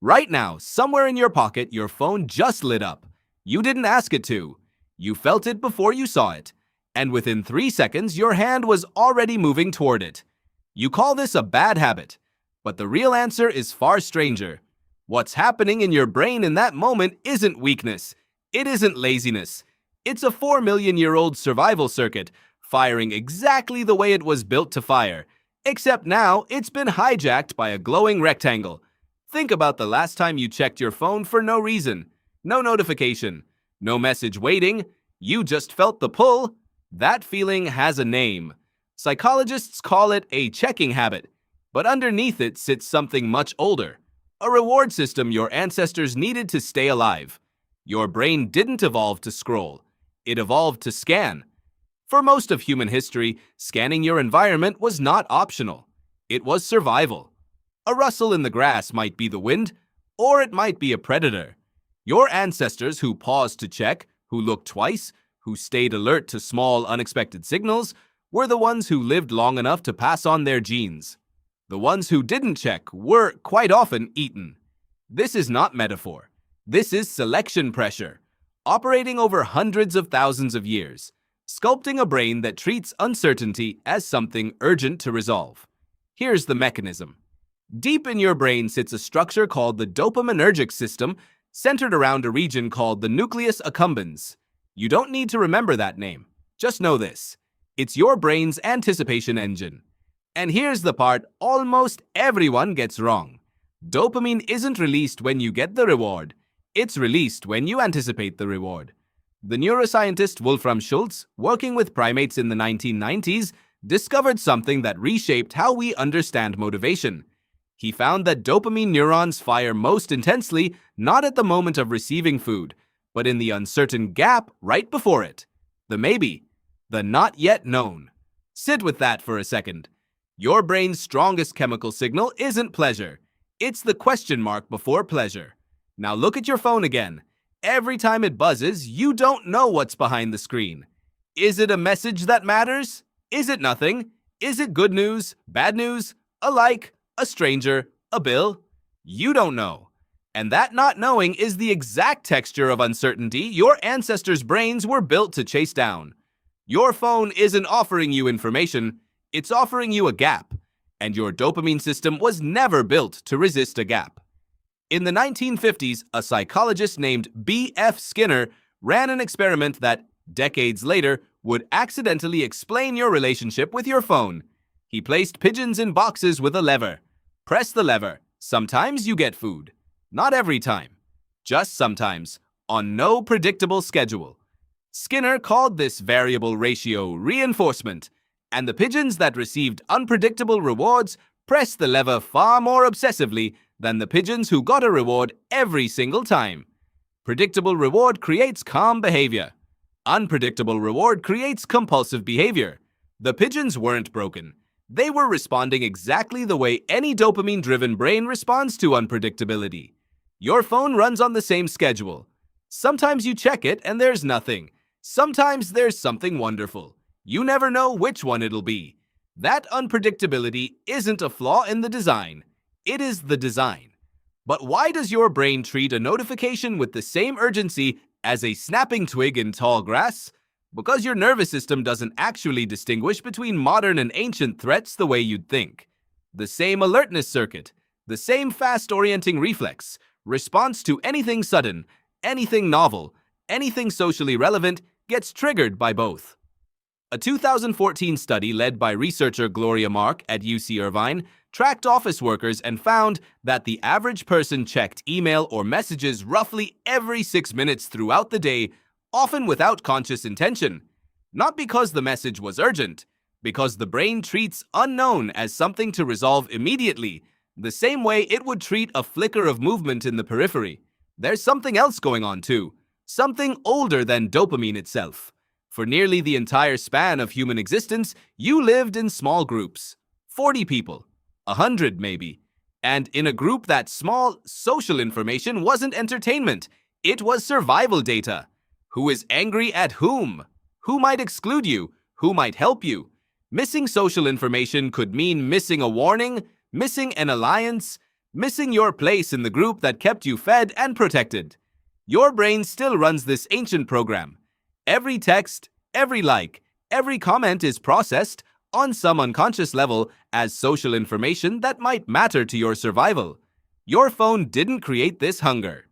Right now, somewhere in your pocket, your phone just lit up. You didn't ask it to. You felt it before you saw it. And within 3 seconds, your hand was already moving toward it. You call this a bad habit. But the real answer is far stranger. What's happening in your brain in that moment isn't weakness. It isn't laziness. It's a 4 million-year-old survival circuit, firing exactly the way it was built to fire. Except now, it's been hijacked by a glowing rectangle. Think about the last time you checked your phone for no reason. No notification. No message waiting. You just felt the pull. That feeling has a name. Psychologists call it a checking habit. But underneath it sits something much older. A reward system your ancestors needed to stay alive. Your brain didn't evolve to scroll. It evolved to scan. For most of human history, scanning your environment was not optional. It was survival. A rustle in the grass might be the wind, or it might be a predator. Your ancestors who paused to check, who looked twice, who stayed alert to small, unexpected signals, were the ones who lived long enough to pass on their genes. The ones who didn't check were, quite often, eaten. This is not metaphor. This is selection pressure, operating over hundreds of thousands of years, sculpting a brain that treats uncertainty as something urgent to resolve. Here's the mechanism. Deep in your brain sits a structure called the dopaminergic system, centered around a region called the nucleus accumbens. You don't need to remember that name. Just know this. It's your brain's anticipation engine. And here's the part almost everyone gets wrong. Dopamine isn't released when you get the reward. It's released when you anticipate the reward. The neuroscientist Wolfram Schultz, working with primates in the 1990s, discovered something that reshaped how we understand motivation. He found that dopamine neurons fire most intensely not at the moment of receiving food, but in the uncertain gap right before it. The maybe. The not yet known. Sit with that for a second. Your brain's strongest chemical signal isn't pleasure. It's the question mark before pleasure. Now look at your phone again. Every time it buzzes, you don't know what's behind the screen. Is it a message that matters? Is it nothing? Is it good news, bad news, a like, a stranger, a bill? You don't know. And that not knowing is the exact texture of uncertainty your ancestors' brains were built to chase down. Your phone isn't offering you information, it's offering you a gap. And your dopamine system was never built to resist a gap. In the 1950s, a psychologist named B.F. Skinner ran an experiment that, decades later, would accidentally explain your relationship with your phone. He placed pigeons in boxes with a lever. Press the lever. Sometimes you get food. Not every time. Just sometimes, on no predictable schedule. Skinner called this variable ratio reinforcement, and the pigeons that received unpredictable rewards pressed the lever far more obsessively than the pigeons who got a reward every single time. Predictable reward creates calm behavior. Unpredictable reward creates compulsive behavior. The pigeons weren't broken. They were responding exactly the way any dopamine-driven brain responds to unpredictability. Your phone runs on the same schedule. Sometimes you check it and there's nothing. Sometimes there's something wonderful. You never know which one it'll be. That unpredictability isn't a flaw in the design. It is the design. But why does your brain treat a notification with the same urgency as a snapping twig in tall grass? Because your nervous system doesn't actually distinguish between modern and ancient threats the way you'd think. The same alertness circuit, the same fast-orienting reflex, response to anything sudden, anything novel, anything socially relevant gets triggered by both. A 2014 study led by researcher Gloria Mark at UC Irvine tracked office workers and found that the average person checked email or messages roughly every 6 minutes throughout the day, often without conscious intention. Not because the message was urgent, because the brain treats unknown as something to resolve immediately, the same way it would treat a flicker of movement in the periphery. There's something else going on too, something older than dopamine itself. For nearly the entire span of human existence, you lived in small groups. 40 people, 100 maybe. And in a group that small, social information wasn't entertainment. It was survival data. Who is angry at whom? Who might exclude you? Who might help you? Missing social information could mean missing a warning, missing an alliance, missing your place in the group that kept you fed and protected. Your brain still runs this ancient program. Every text, every like, every comment is processed on some unconscious level as social information that might matter to your survival. Your phone didn't create this hunger.